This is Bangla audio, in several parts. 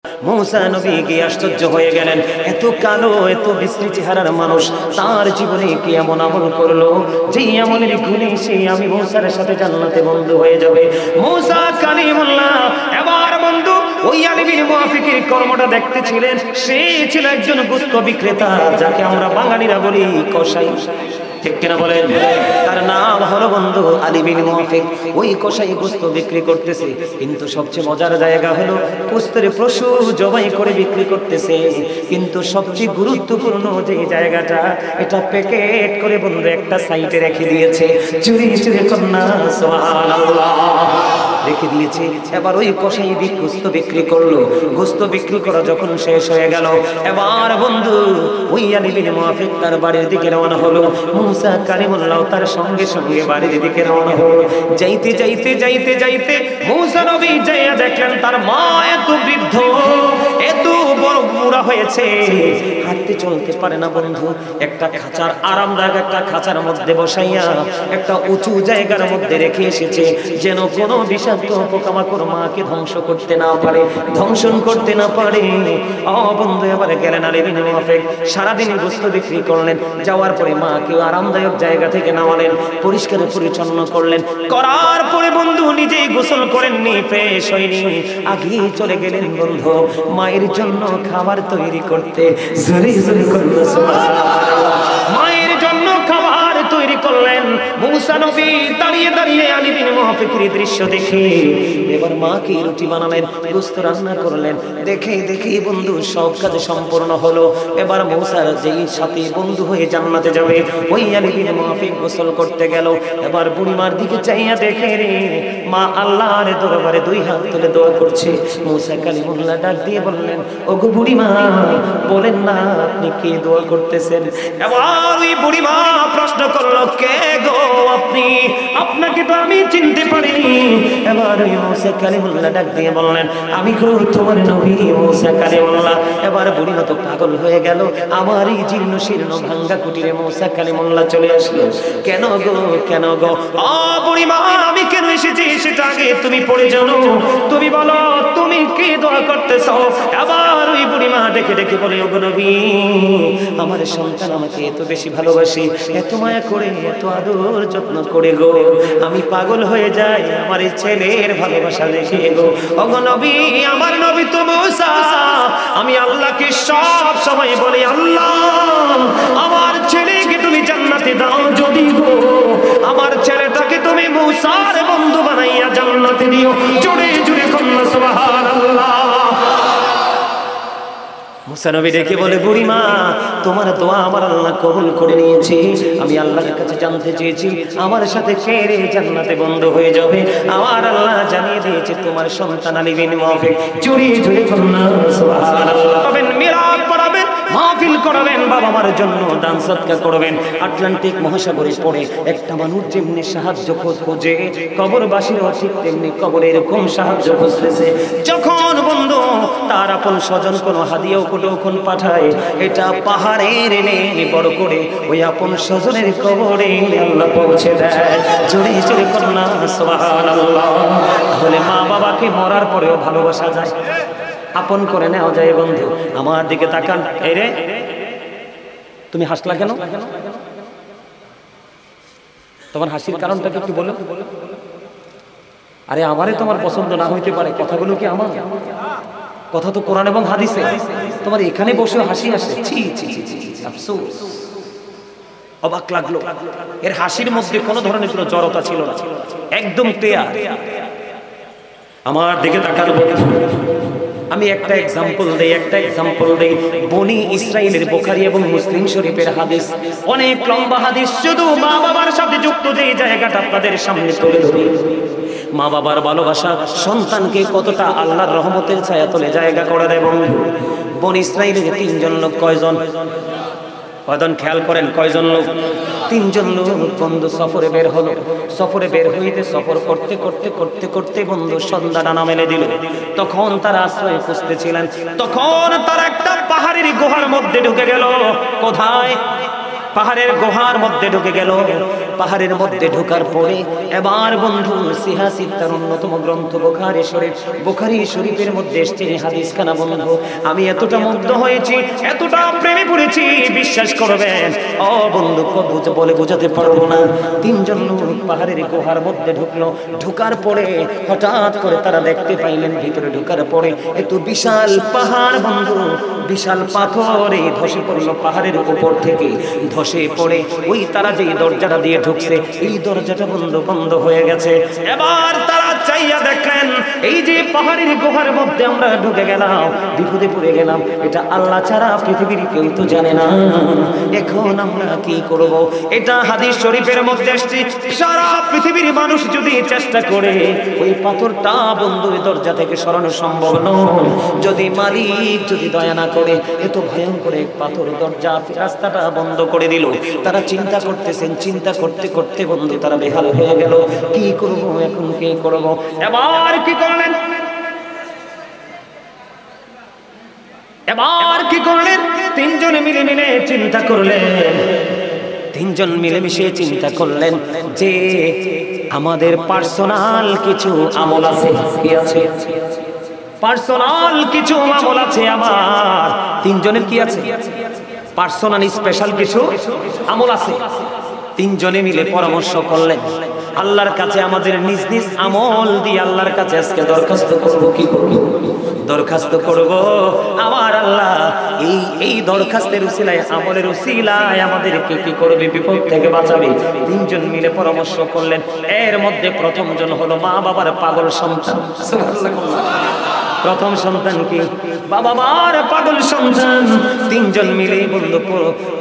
মুসা নবী কি আশ্চর্য হয়ে গেলেন, এত কালো এত বিশ্রী চেহারার মানুষ তার জীবনে কি এমন আমল করলো যে আমলের গুণে সে আমি মুসার সাথে জান্নাতে বন্ধু হয়ে যাবে। মুসা কালিমুল্লাহ এবার বন্ধু ওই আলী বিন মুআফিকের কর্মটা দেখতেছিলেন। সে ছিল একজন গোশত বিক্রেতা, যাকে আমরা বাঙালিরা বলি কসাই, ঠিক কিনা বলেন? তার নাম হলো বন্ধু আলী বিন মুআফিক। ওই কসাই গোশত বিক্রি করতেছে, কিন্তু সবচেয়ে মজার জায়গা হলো গোশতের পশু জবাই করে বিক্রি করতেছে, কিন্তু সবচেয়ে গুরুত্বপূর্ণ যে জায়গাটা এটা প্যাকেট করে বন্ধু একটা সাইডে রেখে দিয়েছে, চুরি চুরি কন্যা সুবহানাল্লাহ রেখে দিয়েছে। এবার ওই কসাই গোশত বিক্রি করলো। গোশত বিক্রি করা যখন শেষ হয়ে গেল, এবার বন্ধু ওই আলী বিন মুআফিক তার বাড়ির দিকে রওনা হলো। মুসা কালিমুল্লাহ তার সঙ্গে সঙ্গে বাড়ির দিকে রওনা হলো। যাইতে যাইতে যাইতে যাইতে মুসা নবী যাইয়া দেখলেন তার মা এত বৃদ্ধ, এত বড় বুড়া হয়েছে, হাঁটতে চলতে পারে না বন্ধু। একটা খাঁচার আরামদায়ক একটা খাঁচার মধ্যে বসাইয়া একটা উঁচু জায়গার মধ্যে রেখে এসেছে, যেন কোনো বিষাক্ত পোকামাকড় মাকে ধ্বংস করতে না পারে, ধ্বংসন করতে না পারে। বন্ধু এবারে গেলেন আলী বিন মুআফিক, সারাদিন গোশত বিক্রি করলেন, যাওয়ার পরে মাকে আরামদায়ক জায়গা থেকে নামালেন, পরিষ্কার পরিচ্ছন্ন করলেন, করার পরে বন্ধু নিজেই গোসল করেননি, ফ্রেশ হয়নি, আগে চলে গেলেন বন্ধু মায়ের জন্য খাবার তৈরি করতে। মায়ের জন্য খাবার তৈরি করলেন। মুসা নবী দাঁড়িয়ে দাঁড়িয়ে আলী বিন মুআফিকের দৃশ্য দেখে এবার মাকে রুটি বানালেন, গোশত রান্না করলেন। দেখে দেখে বন্ধু সব কাজ সম্পূর্ণ হলো। এবার মুসার যেই সাথে বন্ধু হয়ে জান্নাতে যাবে ওই আলী বিন মুআফিক গোসল করতে গেল। এবার বুড়িমার দিকে চাইয়া দেখে রে মা আল্লাহর দরবারে দুই হাত তুলে দোয়া করছে। মুসা কালিমুল্লাহ ডাক দিয়ে বললেন, ওগো বুড়িমা বলেন না আপনি কি দোয়া করতেছেন? এবার ওই বুড়িমা প্রশ্ন করলো, কে গো আপনি? আপনাকে তো আমি চিনতে পারিনি। এবার ওই মুসা কালিমুল্লাহ ডাক দিয়ে বললেন, আমি গো তোমার নবী মুসা কালিমুল্লাহ। এবার বুড়িমা তো পাগল হয়ে গেল, আমার এই জীর্ণ শীর্ণ ভাঙ্গা কুটিরে মুসা কালিমুল্লাহ চলে আসলো। কেন গো কেন গো? বুড়িমা আমি কেন এসেছি সেটা আগে তুমি পড়ে জানো, তুমি বলো তুমি কি দোয়া করতেছ? আবার ওই বুড়িমা দেখে দেখে বলে, ওগো নবী আমার সন্তান আমাকে এত বেশি ভালোবাসে, এত মায়া করে, এত আদর যত্ন করে গো, আমি পাগল হয়ে যাই আমার এই ছেলের ভালোবাসা দেখে গো। ওগো নবী আমার নবী তো মুসা, আমি আল্লাহকে সব সময় বলি, আল্লাহ আমার ছেলেকে তুমি জান্নাতে দাও যদি গো, আমার ছেলেটাকে তুমি মুসার বন্ধু বানাইয়া জান্নাতে দিও। জোরে জোরে কন্যা সুবহানাল্লাহ। মুসা নবী ডেকে বলে, বুড়িমা তোমার দোয়া আমার আল্লাহ কবুল করে নিয়েছে। আমি আল্লাহর কাছে জানতে চেয়েছি আমার সাথে কে রে জান্নাতে বন্ধু হয়ে যাবে। আমার আল্লাহ জানিয়ে দিয়েছে তোমার সন্তান আলী বিন মুআফিক। চুরি চুরি কন্যা সুবহানাল্লাহ করবেন, মিলাদ পড়াবেন, মাহফিল করবেন, বাবা মার জন্য দান সদকা করবেন। আটলান্টিক মহাসাগরে পড়ে একটা মানুষ যেমনি সাহায্য খোঁজে, কবরবাসীরও ঠিক তেমনি কবরে এরকম সাহায্য খুঁজতেছে। যখন বন্ধু তার আপন স্বজন কোনো হাদিয়া উপঢৌকন পাঠায়, এটা পাহাড়ের এনে বড় করে ওই আপন স্বজনের কবরে আল্লাহ পৌঁছে দেয়। জোরে জোরে কন্যা সুবহানাল্লাহ। তাহলে মা বাবাকে মরার পরেও ভালোবাসা যায়, আপন করে নেওয়া যায়। বন্ধু আমার দিকে তাকান। এই রে তুমি হাসলা কেন? তোমার হাসির কারণটা কি একটু বলো? আরে আমারে তোমার পছন্দ না হইতে পারে, কথাগুলো কি আমার কথা? তো কোরআন এবং হাদিসে। তোমার এখানে বসে হাসি আসে, ছি ছি ছি, আফসোস। অবাক লাগলো, এর হাসির মধ্যে কোনো ধরনের কোনো জড়তা ছিল না, একদম ক্লিয়ার। আমার দিকে তাকান বন্ধু, আমি একটা এক্সাম্পল দেই, বনি ইসরাইলের বুখারী এবং মুসলিম শরীফের হাদিস, অনেক লম্বা হাদিস। শুধু মা বাবার সাথে যুক্ত যে জায়গাটা আপনাদের সামনে তুলে ধরি, মা বাবার ভালোবাসা সন্তানকে কতটা আল্লাহর রহমতের ছায়া তলে জায়গা করে দেয়। বনি ইসরাইলের তিনজন লোক, কয়জন খেয়াল করেন, কয়জন লোক? তিনজন লোক বন্ধু সফরে বের হলো। সফরে বের হইতে সফর করতে করতে করতে করতে বন্ধু সন্ধ্যা ডানা মেলে দিল। তখন তারা আশ্রয় খুঁজতেছিলেন, তখন তারা একটা পাহাড়ের গুহার মধ্যে ঢুকে গেল। কোথায়? পাহাড়ের গুহার মধ্যে ঢুকে গেল। পাহাড়ের মধ্যে ঢোকার পরে এবার বন্ধু সিহাসিদ তার অন্যতম গ্রন্থ বুখারী শরীফের মধ্যে এসেছে হাদিস খানা বন্ধু। আমি এতটা মুগ্ধ হয়েছি, এতটা প্রেমে পড়েছি, বিশ্বাস করবেন ও বন্ধু বলে বোঝাতে পারবো না। তিনজন লোক পাহাড়ের গুহার মধ্যে ঢুকলো। ঢোকার পরে হঠাৎ করে তারা দেখতে পাইলেন ভিতরে ঢোকার পরে এত বিশাল পাহাড় বন্ধু, বিশাল পাথরে ধসে পড়লো পাহাড়ের উপর থেকে। ধসে পড়ে ওই তারা যে দরজাটা দিয়ে ঢুকছে এই দরজাটা বন্ধ হয়ে গেছে। এবার তারা চাইয়া দেখলেন এই যে পাহাড়ের গুহার মধ্যে আমরা ঢুকে গেলাম, বিপদে পড়ে গেলাম, এটা আল্লাহ ছাড়া পৃথিবীর কেউ তো জানে না, এখন আমরা কি করব? এটা হাদিস শরীফের মধ্যে এসেছে সারা পৃথিবীর মানুষ যদি চেষ্টা করে ওই পাথরটা বন্ধুর দরজা থেকে সরানো সম্ভব নয়, যদি মালিক যদি দয়া না করে। এত ভয়ঙ্কর এক পাথর দরজা রাস্তাটা বন্ধ করে দিল। তারা চিন্তা করতেছেন, চিন্তা করতে করতে বন্ধু তারা বেহাল হয়ে গেল, কি করব এখন, কি করব? এবার কি করলেন? তিনজনে মিলে চিন্তা করলেন, তিনজন মিলেমিশে চিন্তা করলেন যে আমাদের পার্সোনাল কিছু আমল আছে, কি আছে? পার্সোনাল কিছু আমল আছে আমার। তিনজনের কি আছে? পার্সোনাল স্পেশাল কিছু আমল আছে। তিনজনে মিলে পরামর্শ করলেন আল্লাহর কাছে আমাদের নিজ নিজ আমল দিয়ে আল্লাহর কাছে আজকে দরখাস্ত করব। কি করব? দরখাস্ত করব আমার আল্লাহ এই দরখাস্তের উসিলায়, আমলের উসিলায় আমাদেরকে কি করবে? বিপদ থেকে বাঁচাবে। তিনজন মিলে পরামর্শ করলেন। এর মধ্যে প্রথম জন হলো মা বাবার পাগল সন্তান। প্রথম সন্তান কি? বাবা মার পাগল সন্তান। তিনজন মিলে বন্ধু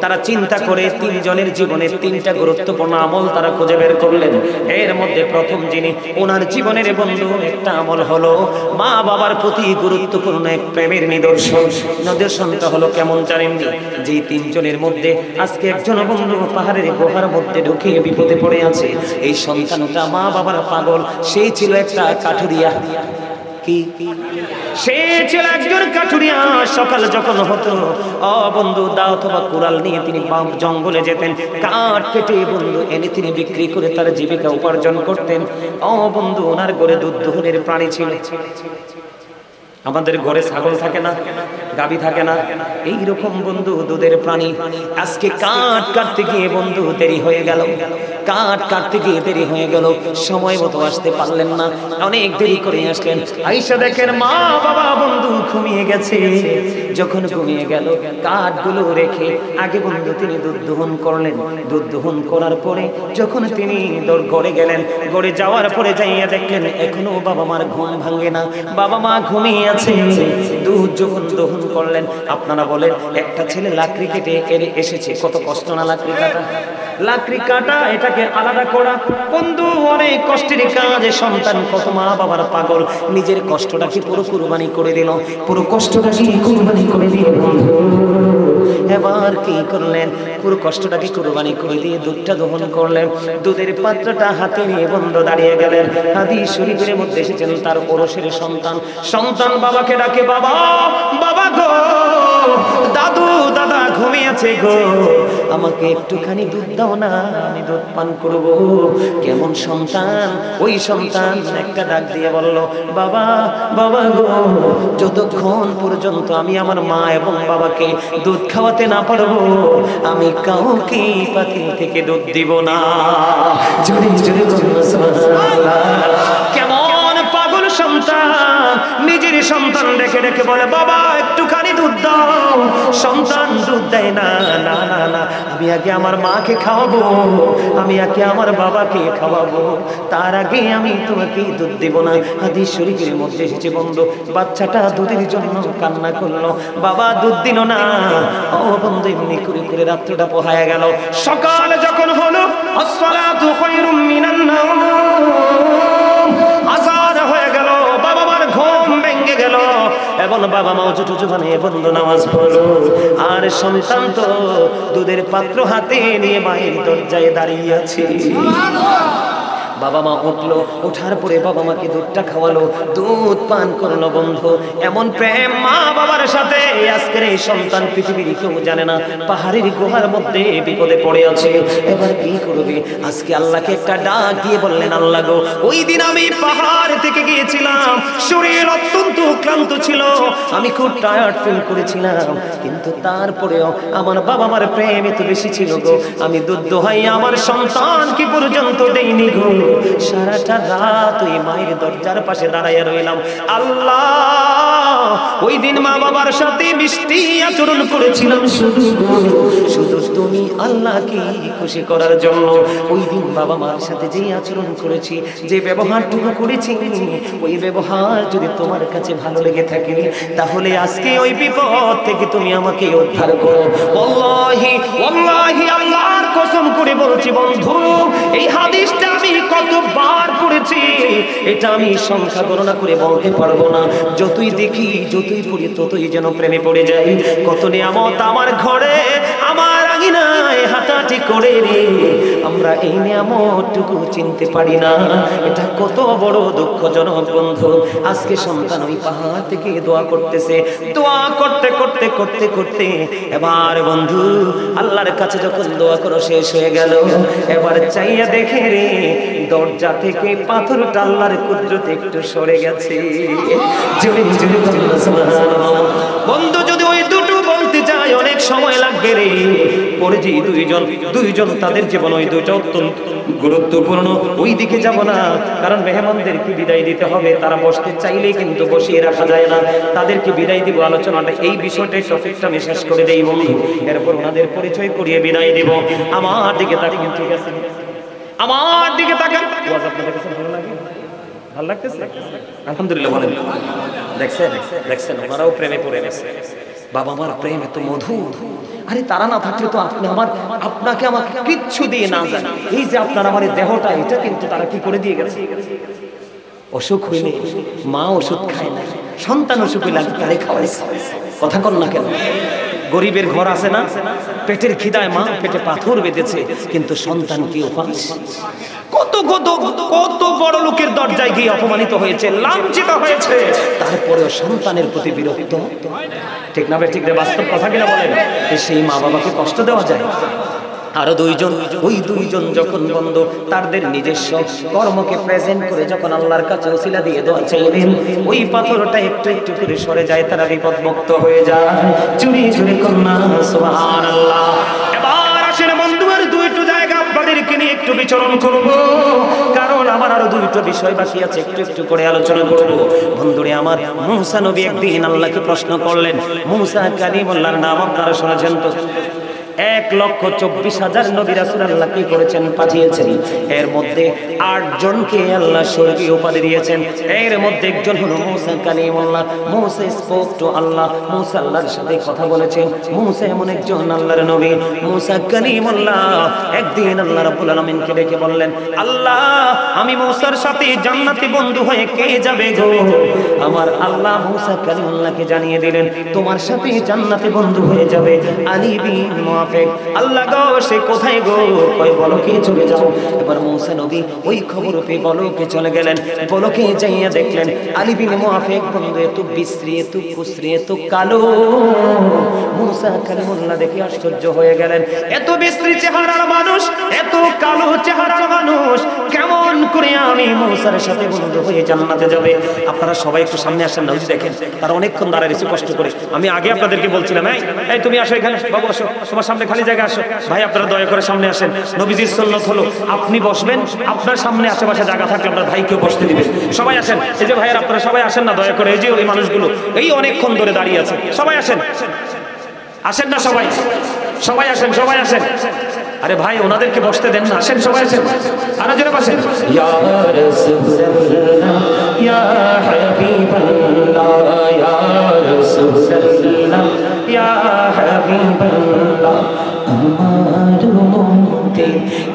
তারা চিন্তা করে তিনজনের জীবনের তিনটা গুরুত্বপূর্ণ আমল তারা খুঁজে বের করলেন। এর মধ্যে প্রথম যিনি ওনার জীবনের বন্ধু একটা আমল হলো মা বাবার প্রতি গুরুত্বপূর্ণ এক প্রেমের নিদর্শনটা হলো কেমন জানেননি? যে তিনজনের মধ্যে আজকে একজন বন্ধু পাহাড়ের গুহার মধ্যে ঢুকে বিপদে পড়ে আছে। এই সন্তানটা মা বাবার পাগল, সেই ছিল একটা কাঠুরিয়া। কি? সে ছিল একজন কাঠুরিয়া। সকাল যখন হতো বন্ধু দা অথবা কুড়াল নিয়ে তিনি জঙ্গলে যেতেন, কাঠ কেটে বন্ধু এনে তিনি বিক্রি করে তার জীবিকা উপার্জন করতেন। বন্ধু ওনার ঘরে দুধ দহনের প্রাণী ছিল। আমাদের ঘরে ছাগল থাকে না, গাভী থাকে না, এইরকম বন্ধু দুধের প্রাণী। আজকে কাঠ কাটতে গিয়ে বন্ধু দেরি হয়ে গেল, কাঠ কাটতে গিয়ে দেরি হয়ে গেল, সময় মতো আসতে পারলেন না, অনেক দেরি করে আসলেন। আইসা দেখেন মা বাবা বন্ধু ঘুমিয়ে গেছে। যখন ঘুমিয়ে গেল কাঠগুলো রেখে আগে বন্ধু তিনি দুধ দহন করলেন। দুধ দহন করার পরে যখন তিনি ঘরে গেলেন, ঘরে যাওয়ার পরে যাইয়া দেখলেন এখনো বাবা মার ঘুম ভাঙে না, বাবা মা ঘুমিয়ে আছে। দুধ যখন দহন করলেন, আপনারা বলেন একটা ছেলে লাকড়ি কেটে এসেছে, কত কষ্ট না লাকড়ি কাটা? লাকড়ি কাটা, এটাকে আলাদা করা বন্ধু অনেক কষ্টের কাজ। সন্তান কত মা বাবার পাগল, নিজের কষ্টটাকে পুরো কুরবানি করে দিল, পুরো কষ্টটাকে কুরবানি করে দিয়ে বন্ধু এবার কি করলেন? পুরো কষ্টটাকে কুরবানি করে দিয়ে দুধটা দহন করলেন। দুধের পাত্রটা হাতে নিয়ে বন্ধু দাঁড়িয়ে গেলেন। হাদিস শরীফের মধ্যে এসেছেন তার ওরসের সন্তান, সন্তান বাবাকে ডাকে, বাবা বাবা গো, দাদু দাদা ঘুমিয়েছে গো, আমাকে একটুখানি দুধ দাও না, আমি দুধ পান করব। কেমন সন্তান? ওই সন্তান একটা ডাক দিয়ে বলল, বাবা বাবা গো, যতক্ষণ পর্যন্ত আমি আমার মা এবং বাবাকে দুধ খাওয়াতে না পারবো আমি কাউকে পাতিল থেকে দুধ দিব না। জোরে জোরে কেমন পাগল সন্তান, নিজের সন্তান রেখে রেখে বলে, বাবা একটুখানি দুধ দাও। সন্তান দুধ দেয় না, না না না, আমি আগে আমার মাকে খাওয়াবো, আমি আগে আমার বাবাকে খাওয়াবো, তার আগে আমি তোমাকে দুধ দেব না। হাদিস শরীফের মধ্যে এসেছে বন্ধু, বাচ্চাটা দুধের জন্য কান্না করলো, বাবা দুধ দিল না। বন্ধু এমনি করে করে রাত্রিটা পোহায় গেল। সকাল যখন হলো, আসসালাতু খায়রুম মিনান নাওম, আযান হয়ে গেল, বাবা মার ঘুম ভেঙে গেল এবং বাবা মা উঁচু টুচু বানিয়ে বন্ধু নামাজ পড়লো। আর সন্তান তো দুধের পাত্র হাতে নিয়ে মায়ের দরজায় দাঁড়িয়ে আছে। বাবা মা উঠলো, ওঠার পরে বাবা মাকে দুধটা খাওয়ালো, দুধ পান করলো। বন্ধু, এমন প্রেম মা বাবার সাথে আজকের এই সন্তান পৃথিবীর কেউ জানে না। পাহাড়ের গুহার মধ্যে বিপদে পড়ে আছে, এবার কি করবে? আজকে আল্লাহকে একটা ডাক দিয়ে বললেন, আল্লাহ গো, ওই দিন আমি পাহাড় থেকে গিয়েছিলাম, শরীর অত্যন্ত ক্লান্ত ছিল, আমি খুব টায়ার্ড ফিল করেছিলাম, কিন্তু তারপরেও আমার বাবা মার প্রেম এত বেশি ছিল গো, আমি দুধ দোহাই আমার সন্তানকে পর্যন্ত দেইনি গো। সারাটা রাত ওই মায়ের দরজার পাশে দাঁড়াইয়া রইলাম। আল্লাহ, ওই দিন মা বাবার সাথে মিষ্টি আচরণ করেছিলাম শুধু তুমি আল্লাহকে খুশি করার জন্য। ওই দিন বাবা মার সাথে যে আচরণ করেছি, যে ব্যবহারটুকু করেছি, ওই ব্যবহার যদি তোমার কাছে ভালো লেগে থাকে, তাহলে আজকে ওই বিপদ থেকে তুমি আমাকে উদ্ধার করো। ওয়াল্লাহি ওয়াল্লাহি, আল্লাহর কসম করে বলছি বন্ধু, এই হাদিসটা আমি কতবার পড়েছি এটা আমি সংখ্যা গণনা করে বলতে পারবো না। যতই দেখি, যতই পড়ি, ততই যেন প্রেমে পড়ে যাই। কত নিয়ামত আমার ঘরে, আমার আঙিনায় হাঁটাহাঁটি করে রে, আমরা এই নিয়ামতটুকু চিনতে পারি না। এটা কত বড় দুঃখজনক বন্ধু। আজকে সন্তান ওই পাহাড় থেকে দোয়া করতেছে, দোয়া করতে করতে করতে করতে এবার বন্ধু আল্লাহর কাছে যখন দোয়া করো শেষ হয়ে গেল, এবার চাইয়া দেখে রে, দরজা থেকে পাথরটা আল্লাহর কুদরতে একটু সরে গেছে। জোরে জোরে সুবহানাল্লাহ। বন্ধু, যদি ওই দুটো বলতে চাই অনেক সময় লাগবে রে। পরে যে দুইজন তাদের জীবন ওই দুইটা অত্যন্ত গুরুত্বপূর্ণ, ওই দিকে যাব না, কারণ মেহমানদেরকে বিদায় দিতে হবে। তারা বসতে চাইলেই কিন্তু বসিয়ে রাখা যায় না, তাদেরকে বিদায় দিব। আলোচনাটা এই বিষয়টাই টপিকটা আমি শেষ করে দেই বন্ধু, এরপর ওনাদের পরিচয় করিয়ে বিদায় দিব। আমার দিকে তাকান, ঠিক আছে? আমার দিকে তাকান। ওয়াজ আপনাদের কাছে ভালো লাগে? ভালো লাগতেছে? আলহামদুলিল্লাহ বলেন। দেখছেন ওনারাও প্রেমে পড়ে গেছে। বাবা মার প্রেম এত মধুর। আরে তারা না থাকলে তো আপনাকে আমাকে কিচ্ছু দিয়ে না জানে। এই যে আপনার আমার দেহটা, এটা কিন্তু তারা কি করে দিয়ে গেছে। অসুখ হইলে মা ওষুধ খায় না, সন্তান অসুখ হইলে তারে খাওয়াইছে। কথা কন না কেন? গরিবের ঘর আছে না, পেটের খিদায় মা পেটে পাথর বেঁধেছে, কিন্তু সন্তান কি উপাস? কত কত কত বড় লোকের দরজায় গিয়ে অপমানিত হয়েছে, লাঞ্ছিত হয়েছে, তারপরেও সন্তানের প্রতি বিরক্ত। ঠিক না? ঠিক না? বাস্তব কথা কিনা বলেন? সেই মা বাবাকে কষ্ট দেওয়া যায়? আরো ওই দুইজন যখন বন্ধ তাদের নিজস্ব কর্মকে প্রেজেন্ট করে যখন আল্লাহর কাছে ওসিলা দিয়ে দোয়া চাইলেন, ওই পাথরটা একটু একটু করে সরে যায়, তারা বিপদমুক্ত হয়ে যায়। চুরি চুরি কন্যা সুবহানাল্লাহ। এবার আসেন বন্ধু, আর দুইটো জায়গা আপনাদেরকে নিয়ে একটু বিচরণ করব, কারণ আমার আরো দুইটো বিষয় বাকি আছে, একটু একটু করে আলোচনা করব। বন্ধুরে আমার, মুসা নবী একদিন আল্লাহকে প্রশ্ন করলেন। মুসা কালিমুল্লাহর নাম আপনারা শুনেছেন তো? 1,24,000 নবী রাসূল আল্লাহ কি করেছেন? পাঠিয়েছেন। এর মধ্যে 8 জনকে আল্লাহ স্বর্গীয় উপাধি দিয়েছেন। এর মধ্যে একজন হলো মুসা কালিমুল্লাহ। মুসা স্পোক টু আল্লাহ, মুসা আল্লাহর সাথে কথা বলেছেন। মুসা এমন একজন আল্লাহর নবী। মুসা কালিমুল্লাহ একদিন আল্লাহ রাব্বুল আলামিনকে ডেকে বললেন, আল্লাহ, আমি মুসার সাথে জান্নাতে বন্ধু হয়ে কে যাবে গো? আমার আল্লাহ মুসা কালিমুল্লাহকে জানিয়ে দিলেন, তোমার সাথে জান্নাতে বন্ধু হয়ে যাবে আলী বিন মুআফিক। আল্লাহ গো, সে কোথায় গো? কয় বলকে চলে যাও। এবার মুসা নবী ওই খবর পেয়ে বলকে চলে গেলেন। বলকে যাইয়া দেখলেন আলী বিন মুআফিক বন্ধু এত বিশ্রী, এত কুশ্রী, এত কালো। মুসা কালিমুল্লাহ দেখে আশ্চর্য হয়ে গেলেন, এত বিশ্রী চেহারার মানুষ, এত কালো চেহারার মানুষ, কেমন করে আমি মুসার সাথে বন্ধু হয়ে জান্নাতে যাবে? আপনারা সবাই একটু সামনে আসেন না, দেখেন তারা অনেকক্ষণ দাঁড়ায় রয়েছে কষ্ট করে। আমি আগে আপনাদেরকে বলছিলাম, এই তুমি আসো এখানে, বাবু আসো, তোমার সামনে খালি জায়গা, আসো ভাই, আপনারা দয়া করে সামনে আসেন। নবীজির সুন্নাত হলো আপনি বসবেন, আপনার সামনে আশেপাশে জায়গা থাকলে আপনার ভাইকেও বসতে দিবেন। সবাই আসেন। এই যে ভাইয়ের, আপনারা সবাই আসেন না দয়া করে। এই যে ওই মানুষগুলো এই অনেকক্ষণ ধরে দাঁড়িয়ে আছে, সবাই আসেন। আসেন না সবাই? সবাই আসেন, সবাই আসেন। আরে ভাই, ওনাদেরকে বসতে দেন না, আসেন সবাই আসেন। আরো জোরে বসেন। ইয়া রাসূলুল্লাহ, ইয়া হাবিবাল্লাহ, ইয়া রাসূলুল্লাহ, ইয়া হাবিবাল্লাহ, আমার মতে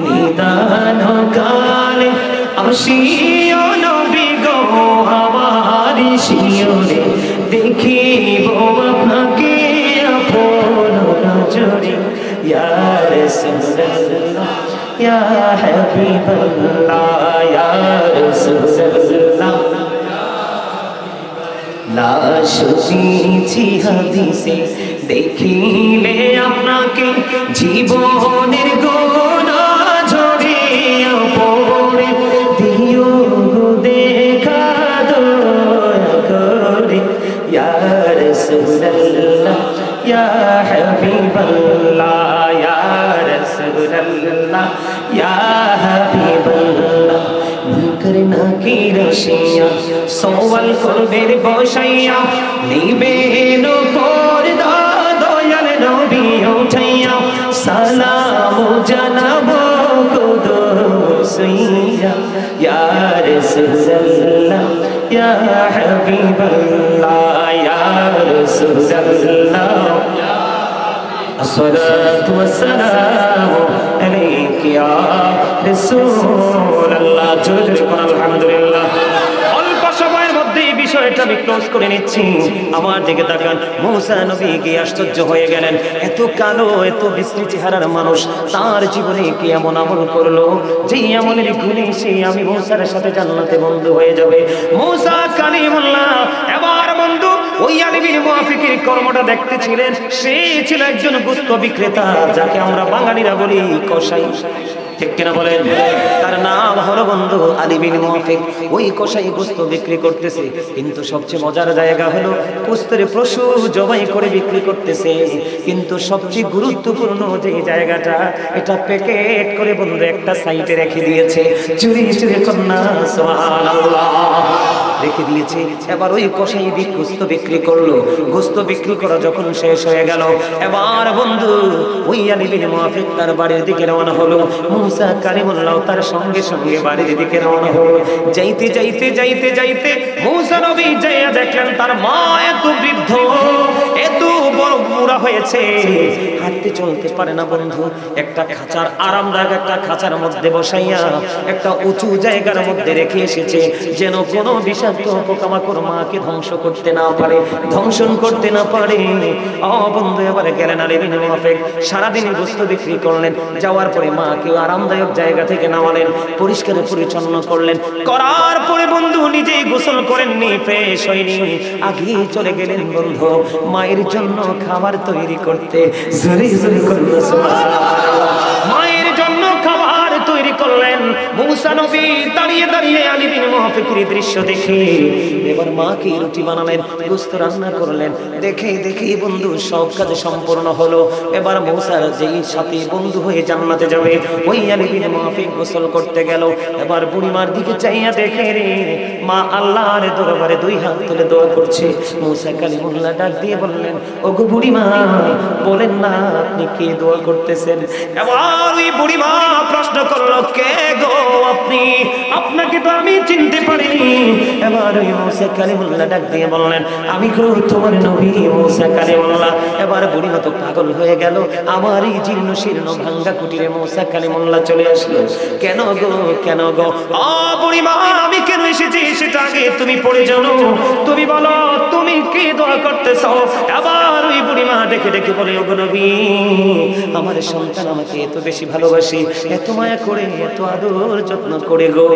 নিদান কালে আসিও নবী গো, আমার শিয়রে দেখিব আপনাকে আপন নজরে। ইয়া রাসূলুল্লাহ, ইয়া হাবিবাল্লাহ ইয়া রাসূলুল্লাহ লাশ শুনেছি হাদিসে দেখিলে আপনাকে জীবনের গোনা ঝরিয়া পড়ে দিও গো দেখা দয়া করে ইয়া রাসূলুল্লাহ ইয়া হাবিবাল্লাহ ইয়া রাসূলুল্লাহ ইয়া হাবিবাল্লাহ মুনকার নাকির আসিয়া সওয়াল করবে বসাইয়া নিবেন পর্দা দয়াল নবী উঠাইয়া সালাম জানাবো কুদুসিয়া ইয়া রাসূলুল্লাহ ইয়া হাবিবাল্লাহ ইয়া রাসূলুল্লাহ আসসালাতু ওয়াসসালামু আলাইকা ইয়া রাসূলুল্লাহ জোরে জোরে কোন আলহামদুলিল্লাহ। অল্প সময়ের মধ্যে এই বিষয়টা আমি ক্লোজ করে নিচ্ছি। আমার দিকে তাকান, মুসা নবী কি আশ্চর্য হয়ে গেলেন, এত কালো এত বিশ্রী চেহারার মানুষ তার জীবনে কি এমন আমল করলো যে আমলের গুণে সে আমি মুসার সাথে জান্নাতে বন্ধু হয়ে যাবে। মুসা কালিমুল্লাহ এবার বন্ধু ওই আলী বিন মুআফিকের কর্মটা দেখতেছিলেন। সে ছিল একজন গোশত বিক্রেতা, যাকে আমরা বাঙালিরা বলি কসাই, ঠিক কিনা বলেন? তার নাম হলো বন্ধু আলী বিন মুআফিক। ওই কসাই গোশত বিক্রি করতেছে, কিন্তু সবচেয়ে মজার জায়গা হলো গোশতের পশু জবাই করে বিক্রি করতেছে, কিন্তু সবচেয়ে গুরুত্বপূর্ণ যে জায়গাটা এটা প্যাকেট করে বন্ধু একটা সাইডে রেখে দিয়েছে, চুরি চুরি কন্যা সুবহানাল্লাহ রেখে দিয়েছে। এবার ওই কসাই গোশত বিক্রি করলো। গোশত বিক্রি করা যখন শেষ হয়ে গেল, এবার বন্ধু ওই আলী বিন মুআফিক তার বাড়ির দিকে রওনা হলো। মুসা কালিমুল্লাহ তার সঙ্গে সঙ্গে বাড়ির দিকে রওনা হলো। যাইতে যাইতে যাইতে যাইতে মুসা নবী যাইয়া দেখলেন তার মা এত বৃদ্ধ, এত বড় বুড়া হয়েছে, হাঁটতে চলতে পারে না বন্ধু। একটা খাঁচার আরামদায়ক একটা খাঁচার মধ্যে বসাইয়া একটা উঁচু জায়গার মধ্যে রেখে এসেছে, যেন কোনো বিষাক্ত পোকামাকড় মাকে ধ্বংস করতে না পারে, ধ্বংসন করতে না পারে। বন্ধু এবার গেলেন আলী বিন মুআফিক, সারাদিন গোশত বিক্রি করলেন, যাওয়ার পরে মাকে আরামদায়ক জায়গা থেকে নামালেন, পরিষ্কার পরিচ্ছন্ন করলেন, করার পরে বন্ধু নিজেই গোসল করেননি, ফ্রেশ হয়নি, আগে চলে গেলেন বন্ধু মায়ের জন্য খাবার তৈরি করতে। জোরে জোরে করলো সুবহানাল্লাহ। মায়ের জন্য খাবার তৈরি করলেন। মুসা নবী দাঁড়িয়ে দাঁড়িয়ে আলী বিন মুআফিকের দৃশ্য দেখে এবার মাকে রুটি বানালেন, গোশত রান্না করলেন। দেখে দেখে বন্ধু সব কাজ সম্পূর্ণ হলো। এবার মুসার যেই সাথী বন্ধু হয়ে জান্নাতে যাবে, ওই আলী বিন মুআফিক গোসল করতে গেল। এবার বুড়িমার দিকে চাইয়া দেখে রে মা আল্লাহর দরবারে দুই হাত তুলে দোয়া করছে। মুসা কালিমুল্লাহ ডাক দিয়ে বললেন, ওগো বুড়িমা বলেন না আপনি কি দোয়া করতেছেন? এবার ওই বুড়িমা প্রশ্ন করলো, কে গো আপনি? আপনাকে তো আমি চিনতে পারিনি। এবার ওই মুসা কালিমুল্লাহ ডাক দিয়ে বললেন, আমি গো তোমার নবী মুসা কালিমুল্লাহ। এবার বুড়িমা তো পাগল হয়ে গেল, আমার এই জীর্ণ শীর্ণ ভাঙ্গা কুটিরে মুসা কালিমুল্লাহ চলে আসলো। কেন গো কেন গো? বুড়িমা আমি কেন এসেছি সেটা আগে তুমি পড়ে জানো, তুমি বলো তুমি কি দোয়া করতেছো? এবার ওই বুড়িমা দেখে দেখে বলে, ওগো নবী আমার সন্তান আমাকে এত বেশি ভালোবাসে, এত মায়া করে, এত আদর যত্ন করে গো,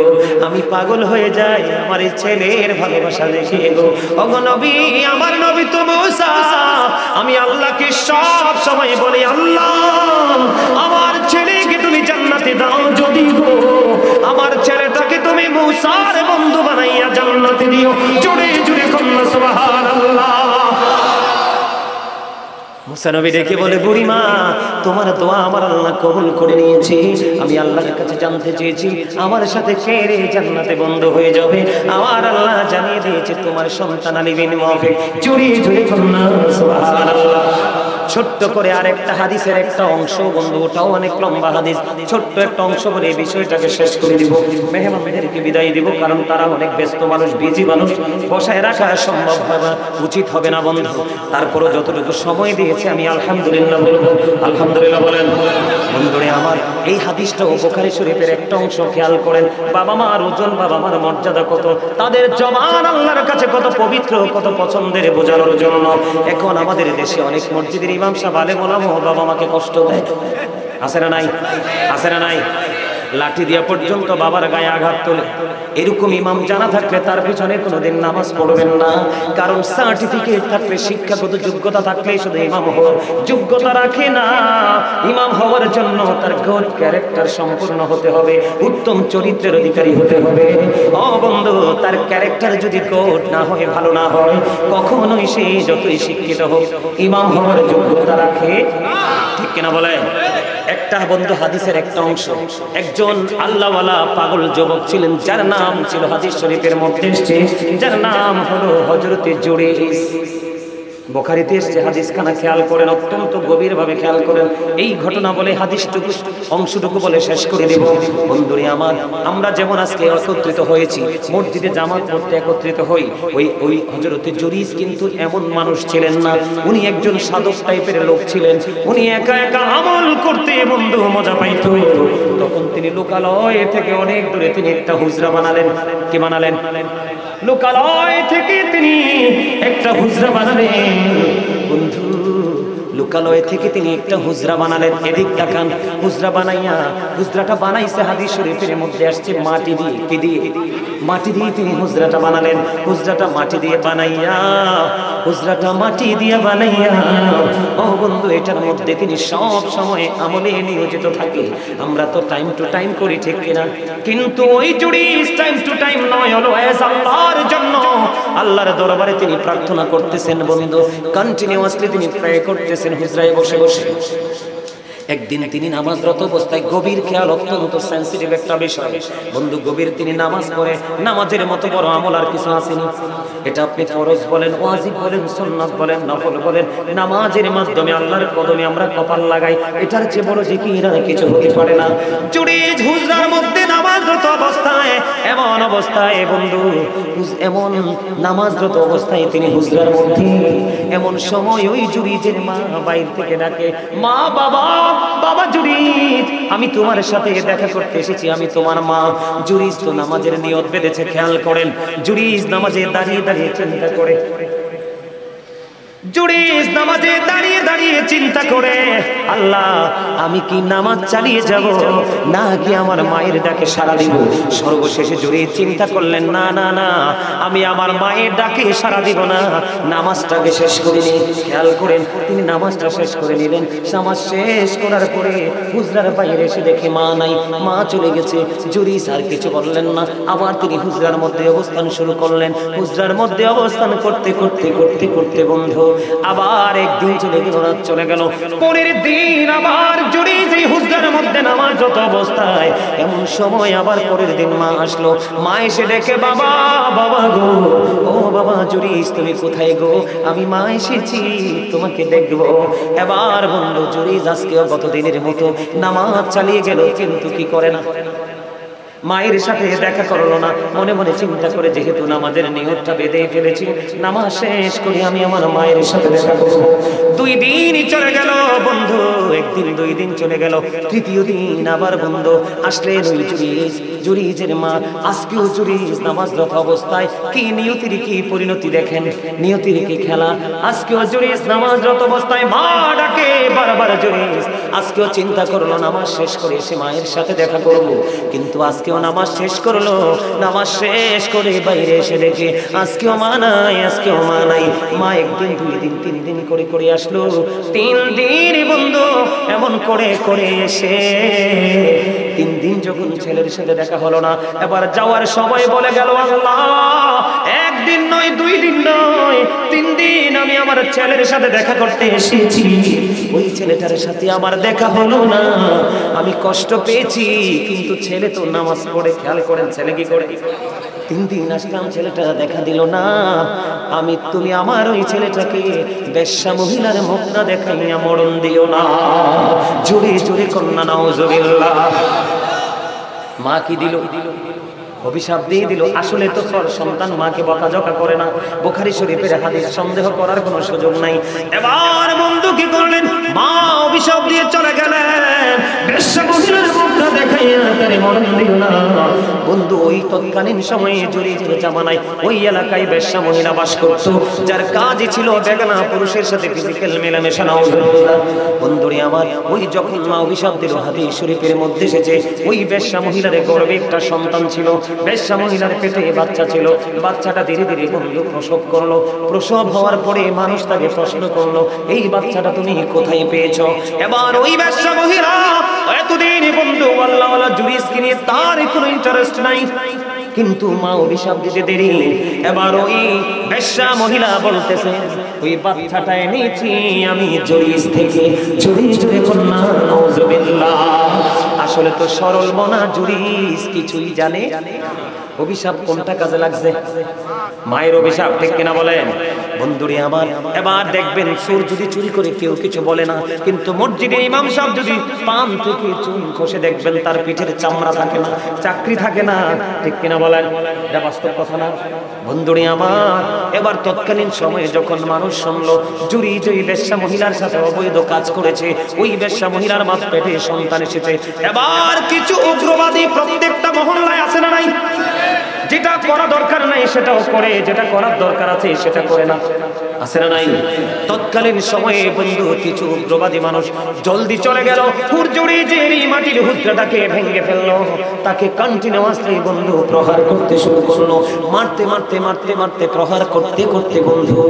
আমি পাগল হয়ে যাই আমার এই ছেলের ভালোবাসা দেখে গো। ওগো নবী আমার নবী তো মুসা, আমি আল্লাহকে সব সময় বলি, আল্লাহ আমার ছেলেকে তুমি জান্নাতে দাও যদি গো, আমার ছেলেটাকে তুমি মুসার বন্ধু বানাইয়া জান্নাতে দিও। জোরে জোরে কন্যা সুবহানাল্লাহ। মুসা নবী ডেকে বলে, বুড়িমা তোমার দোয়া আমার আল্লাহ কবুল করে নিয়েছে। আমি আল্লাহর কাছে জানতে চেয়েছি আমার সাথে কে রে জান্নাতে বন্ধু হয়ে যাবে। আমার আল্লাহ জানিয়ে দিয়েছে তোমার সন্তান আলী বিন মুআফিক। জোরে জোরে কন্যা সুবহানাল্লাহ। ছোট্ট করে আরেকটা হাদিসের একটা অংশ বন্ধু, ওটাও অনেক লম্বা হাদিস, ছোট্ট একটা অংশ বলে এই বিষয়টাকে শেষ করে দিব। মেহমানদেরকে বিদায় দিব, কারণ তারা অনেক ব্যস্ত মানুষ, বিজি মানুষ, বসায় রাখা সম্ভব হবে না, উচিত হবে না বন্ধু। তারপরও যতটুকু সময় দিয়েছে আমি আলহামদুলিল্লাহ বলবো। আলহামদুলিল্লাহ বলেন। বন্ধুরে আমার এই হাদিসটা বুখারী শরীফের একটা অংশ খেয়াল করেন। বাবা মার ওজন, বাবা মার মর্যাদা কত, তাদের জবান আল্লাহর কাছে কত পবিত্র, কত পছন্দের বোঝানোর জন্য এখন আমাদের দেশে অনেক মসজিদের ইমাম সাহেব আলেম ওলামা বাবা মাকে কষ্ট দেয়। আছে না নাই? আছে না নাই? লাঠি দিয়া পর্যন্ত বাবার গায়ে আঘাত তোলে। এরকম ইমাম জানা থাকলে তার পিছনে কোনোদিন নামাজ পড়বেন না। কারণ সার্টিফিকেট থাকলে, শিক্ষাগত যোগ্যতা থাকলে শুধু ইমাম হওয়ার যোগ্যতা রাখে না। ইমাম হওয়ার জন্য তার গুড ক্যারেক্টার সম্পূর্ণ হতে হবে, উত্তম চরিত্রের অধিকারী হতে হবে। ও বন্ধু, তার ক্যারেক্টার যদি গুড না হয়, ভালো না হয়, কখনোই সে যতই শিক্ষিত হোক ইমাম হওয়ার যোগ্যতা রাখে। ঠিক কিনা বলে? একটা বন্ধু হাদিসের একটা অংশ, একজন আল্লাহওয়ালা পাগল যুবক ছিলেন, যার নাম ছিল হাদিস শরীফের মধ্যে এসেছে, যার নাম হলো হযরতে জুরাইজ। বুখারীতে এসেছে, হাদিসখানা খেয়াল করেন, অত্যন্ত গভীরভাবে খেয়াল করেন। এই ঘটনা বলে হাদিসটুকু অংশটুকু বলে শেষ করে দেব। বন্ধুরে আমার, আমরা যেমন আজকে একত্রিত হয়েছি, মসজিদে জামাত পড়তে একত্রিত হই, ওই হযরতে জুরাইজ কিন্তু এমন মানুষ ছিলেন না। উনি একজন সাধক টাইপের লোক ছিলেন। উনি একা একা আমল করতে বন্ধু মজা পাইত। তখন তিনি লোকালয় থেকে অনেক দূরে তিনি একটা হুজরা বানালেন। কি বানালেন? লোকালয় থেকে তিনি একটা হুজরা বানালেন। বন্ধু, লোকালয় থেকে তিনি একটা হুজরা বানালেন। এদিক দেখান, হুজরা বানাইয়া, হুজরাটা বানাইছে হাদিস শরীফের মধ্যে আসছে মাটি দিয়ে। কি দিয়ে? মাটি দিয়ে তিনি হুজরাটা বানালেন। হুজরাটা মাটি দিয়ে বানাইয়া, হুজরাটা মাটি দিয়ে বানাইয়া, ও বন্ধু, এটার মধ্যে তিনি সব সময় আমলে নিয়োজিত থাকে। আমরা তো টাইম টু টাইম করি, ঠিক কিনা? কিন্তু ওই জুরাইজ টাইম টু টাইম নয়, অলওয়েজ আল্লাহর জন্য আল্লাহর দরবারে তিনি প্রার্থনা করতেছেন। বন্ধু, কন্টিনিউয়াসলি তিনি প্রে করতেছেন হুজরায় বসে বসে। একদিন তিনি নামাজরত অবস্থায়, গভীর খেয়াল, অত্যন্ত সেন্সিটিভ একটা বিষয় বন্ধু, গভীর তিনি নামাজ পড়ে। নামাজের মতো বড় আমল আর কিছু আসেনি। এটা আপনি ফরজ বলেন, ওয়াজিব বলেন, সুন্নাত বলেন, নফল বলেন, নামাজের মাধ্যমে আল্লাহর কদমে আমরা কপাল লাগাই, এটার চেয়ে বড় জিকির আর কিছু হতে পারে না। জুরাইজ হুজরার মধ্যে নামাজরত অবস্থায়, এমন অবস্থায় বন্ধু, এমন নামাজরত অবস্থায় তিনি হুজরার মধ্যে, এমন সময় ওই জুরাইজের মা বাইরে থেকে ডাকে, মা, বাবা, বাবা জুরাইজ, আমি তোমার সাথে দেখা করতে এসেছি, আমি তোমার মা। জুরাইজ তো নামাজের নিয়ত বেঁধেছে। খেয়াল করেন, জুরাইজ নামাজে দাঁড়িয়ে দাঁড়িয়ে চিন্তা করে। জুরাইজ নামাজে দাঁড়িয়ে দাঁড়িয়ে চিন্তা করে, আল্লাহ, আমি কি নামাজ চালিয়ে যাব নাকি আমার মায়ের ডাকে সাড়া দিব? সর্বশেষে জুরাইজ চিন্তা করলেন, না না না, আমি আমার মায়ের ডাকে সাড়া দিব না, নামাজটাকে শেষ করে নিই। খেয়াল করেন, তিনি নামাজটা শেষ করে নিলেন। নামাজ শেষ করার পরে হুজরার বাইরে এসে দেখে মা নাই, মা চলে গেছে। জুরাইজ আর কিছু বললেন না, আবার তিনি হুজরার মধ্যে অবস্থান শুরু করলেন। হুজরার মধ্যে অবস্থান করতে করতে করতে করতে বন্ধু, আবার একদিন চলে গেল, রাত চলে গেল, পরের দিন আবার জুরাইজ হুজরার মধ্যে নামাজরত অবস্থায়। এমন সময় আবার পরের দিন মা আসলো। মা এসে ডেকে, বাবা, বাবা গো, ও বাবা জুরাইজ, তুমি কোথায় গো? আমি মা এসেছি, তোমাকে দেখবো। এবার বন্ধু, জুরাইজ আজকেও গত দিনের মতো নামাজ চালিয়ে গেল, কিন্তু কি করে না, মায়ের সাথে দেখা করলো না। মনে মনে চিন্তা করে, যেহেতু নামাজের নিয়তটা বেঁধে ফেলেছি, নামাজ শেষ করে আমি আমার মায়ের সাথে দেখা করবো। 2 দিন চলে গেল বন্ধু, একদিন 2 দিন চলে গেল, তৃতীয় দিন আবার বন্ধু আসলেন ওই জুরাইজ, জুরাইজের মা। আজকেও জুরাইজ নামাজরত অবস্থায়, কি নিয়তির কি পরিণতি দেখেন, নিয়তির কি খেলা। আজকেও জুরাইজ নামাজরত অবস্থায়, মা ডাকে বারবার জুরাইজ। আজকেও চিন্তা করলো নামাজ শেষ করে এসে মায়ের সাথে দেখা করবো, কিন্তু আজকেও নামাজ শেষ করলো। নামাজ শেষ করে বাইরে এসে দেখে আজকেও মা নাই, আজকেও মা নাই। মা একদিন, 2 দিন, 3 দিন করে করে আসলো। 3 দিন বন্ধু এমন করে করে এসে 3 দিন যখন ছেলের সাথে দেখা হলো না, এবার যাওয়ার সময় বলে গেল, আল্লাহ, 1 দিন নয়, 2 দিন নয়, 3 দিন আমি আমার ছেলের সাথে দেখা করতে এসেছি, ওই ছেলেটার সাথে আমার দেখা হলো না, আমি কষ্ট পেয়েছি। কিন্তু ছেলে তো নামাজ পড়ে। খেয়াল করেন, ছেলে কি করে? 3 দিন আসলাম, ছেলেটা দেখা দিল না। তুমি আমার ওই ছেলেটাকে বেশ্যা মহিলার মুখ না দেখাইয়া মরণ দিও না। জোরে জোরে কন্যা নাউজুবিল্লাহ। মা কি দিল? অভিশাপ দিয়ে দিল। আসলে তো সন্তান মাকে বকাঝকা করে না, বুখারী শরীফের হাদিস, সন্দেহ করার কোনো সুযোগ নাই। এবার বন্ধু কি করলেন, মা অভিশাপ দিয়ে চলে গেলেন। বেশ্যা মহিলার মুখটা দেখাইয়া তারে মরণ দিল না। বন্ধু ওই তৎকালীন সময়ে জুরিজের জামানায় ওই এলাকায় বেশ্যা মহিলা বাস করত, যার কাজই ছিল বেগানা পুরুষের সাথে ফিজিক্যাল মেলামেশা। নাউজুবিল্লাহ। বন্ধুরে আমার, ওই যখন মা অভিশাপ দিল, হাদিস শরীফের মধ্যে এসেছে ওই বেশ্যা মহিলার গর্ভে একটা সন্তান ছিল, বেশ্যা মহিলার পেটে বাচ্চা ছিল। বাচ্চাটা ধীরে ধীরে বন্ধু প্রসব করলো। প্রসব হওয়ার পরে মানুষ তাকে প্রশ্ন করলো, এই বাচ্চাটা তুমি কোথায় পেয়েছো? এবার ওই বেশ্যা মহিলা এতদিন বন্ধু আল্লাহওয়ালা জুরিসকে নিয়ে তার কোনো ইন্টারেস্ট নাই, কিন্তু মা অভিশাপ দিতে দেরি। এবার ওই বেশ্যা মহিলা বলতেছে, ওই বাচ্চাটা এনেছি আমি জুরিস থেকে। জুরিস দেখুন না, নাউজুবিল্লাহ। আসলে তো সরল মনা জুরিস কিছুই জানে। অভিশাপ কোনটা কাজে লাগছে? মায়ের অভিশাপ, ঠিক কিনা বলেন বন্ধুরে আমার? এবার দেখবেন চোর যদি চুরি করে কেউ কিছু বলে না, কিন্তু মসজিদের ইমাম সাহেব যদি পান থেকে চুল খসে, দেখবেন তার পিঠের চামড়া থাকে না, চাকরি থাকে না, ঠিক কিনা বলেন? এটা বাস্তব কথা না বন্ধুরে আমার? এবার তৎকালীন সময়ে যখন মানুষ শুনলো জুরিজ ওই বেশ্যা মহিলার সাথে অবৈধ কাজ করেছে, ওই বেশ্যা মহিলার মাঝ পেটে সন্তান এসেছে, এবার কিছু উগ্রবাদী প্রত্যেকটা মহল্লায় আছে না নাই? যেটা করা দরকার নাই সেটাও করে, যেটা করার দরকার আছে সেটা করে না, আছে না নাই? তৎকালীন সময়ে বন্ধু কিছু উগ্রবাদী মানুষ জলদি চলে গেল, হুজুরিজের মাটির হুজরাটাকে ভেঙে ফেললো, তাকে কন্টিনিউয়াসলি বন্ধু প্রহার করতে শুরু করলো। মারতে মারতে মারতে মারতে প্রহার করতে করতে বন্ধু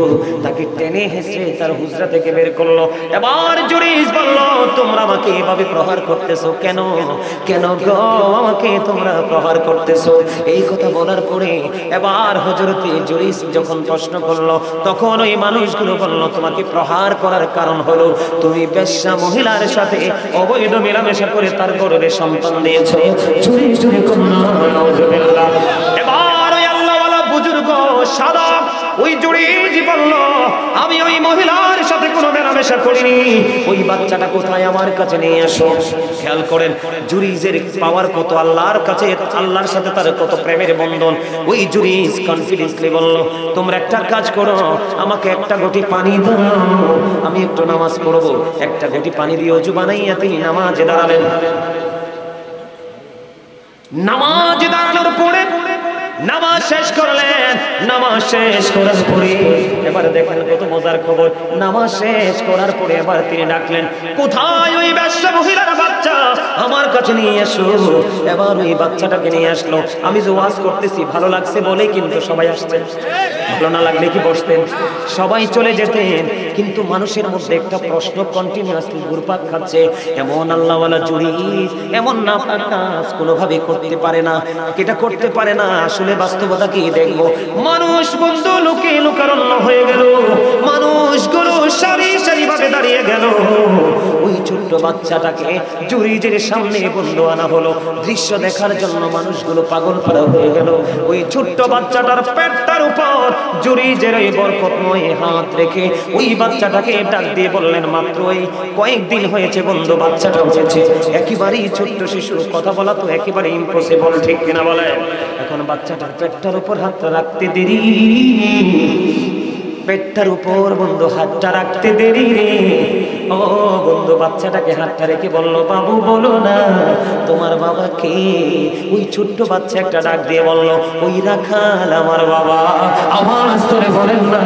তাকে টেনে হেসে তার হুজরা থেকে বের করলো। এবার জুরিজ বলল, তোমরা আমাকে এভাবে প্রহার করতেছো কেন? কেন গো আমাকে তোমরা প্রহার করতেছো? এই কথা বলার পরে এবার হযরতে জুরিজ যখন প্রশ্ন করলো, তখন ওই মানুষগুলো বলল, তোমাকে প্রহার করার কারণ হলো তুমি বেশ্যা মহিলার সাথে অবৈধ মেলামেশা করে তার গর্ভে সন্তান দিয়েছো। চুরি চুরি করনা, নাউজুবিল্লাহ। এবার ওই আল্লাহওয়ালা বুজুর্গ সাদা ওই জুরিজ বলল, আমি ওই মহিলার সাথে কোনো মেলামেশা করিনি, ওই বাচ্চাটা কোথায় আমার কাছে নিয়ে আসো। খেয়াল করেন জুরিজের পাওয়ার কত আল্লাহর কাছে, আল্লাহর সাথে তার কত প্রেমের বন্ধন। ওই জুরিজ কনফিডেন্সলি বলল, তোমরা একটা কাজ করো, আমাকে একটা ঘটি পানি দাও, আমি একটু নামাজ পড়বো। একটা ঘটি পানি দিয়ে ওযু বানাইয়া তিনি নামাজে দাঁড়ালেন। নামাজে দাঁড়ানোর পরে নামাজ শেষ করলেন। নামাজ শেষ করার পরে এবার দেখেন কত মজার খবর, নামাজ শেষ করার পরে এবার তিনি ডাকলেন, কোথায় ওই বেশ্যা মহিলার বাচ্চা? আমার কাছে নিয়ে এসো। এবার ওই বাচ্চাটাকে নিয়ে আসলো। আমি যে ওয়াজ করতেছি ভালো লাগছে বলেই কিন্তু সবাই আসছেন, ভালো না লাগলে কি বসতেন? সবাই চলে যেতেন। কিন্তু মানুষের মধ্যে একটা প্রশ্ন কন্টিনিউয়াসলি ঘুরপাক খাচ্ছে, এমন আল্লাহওয়ালা জুরিজ এমন নাপাক কাজ কোনোভাবে করতে পারে না, এটা করতে পারে না। আসলে বাস্তবতা কি দেখবো, মানুষ বন্ধু লোকে লোকারণ্য হয়ে গেল, মানুষগুলো সারি সারি ভাবে দাঁড়িয়ে গেল। ওই ছোট্ট বাচ্চাটাকে জুরিজের সামনে বন্ধু আনা হলো। দৃশ্য দেখার জন্য মানুষগুলো পাগল পাড়া হয়ে গেল। ওই ছোট্ট বাচ্চাটার পেটটার উপর জুরিজের ওই বরকতময় হাত রেখে ওই বাচ্চাটাকে ডাক দিয়ে বললেন, মাত্র এই কয়েকদিন হয়েছে বন্ধু বাচ্চাটা হয়েছে, একেবারেই ছোট্ট শিশু, কথা বলা তো একেবারে ইম্পসিবল, ঠিক কিনা বলেন? এখন বাচ্চাটার পেটটার উপর হাতটা রাখতে দেরি, পেটটার উপর বন্ধু হাতটা রাখতে দেরি রে। ও বন্ধু বাচ্চাটাকে হাতটা রেখে বলল, বাবু বলো না তোমার বাবা কে? ওই ছোট্ট বাচ্চা একটা ডাক দিয়ে বলল, ওই রাখাল আমার বাবা। আওয়াজ করে বলেন না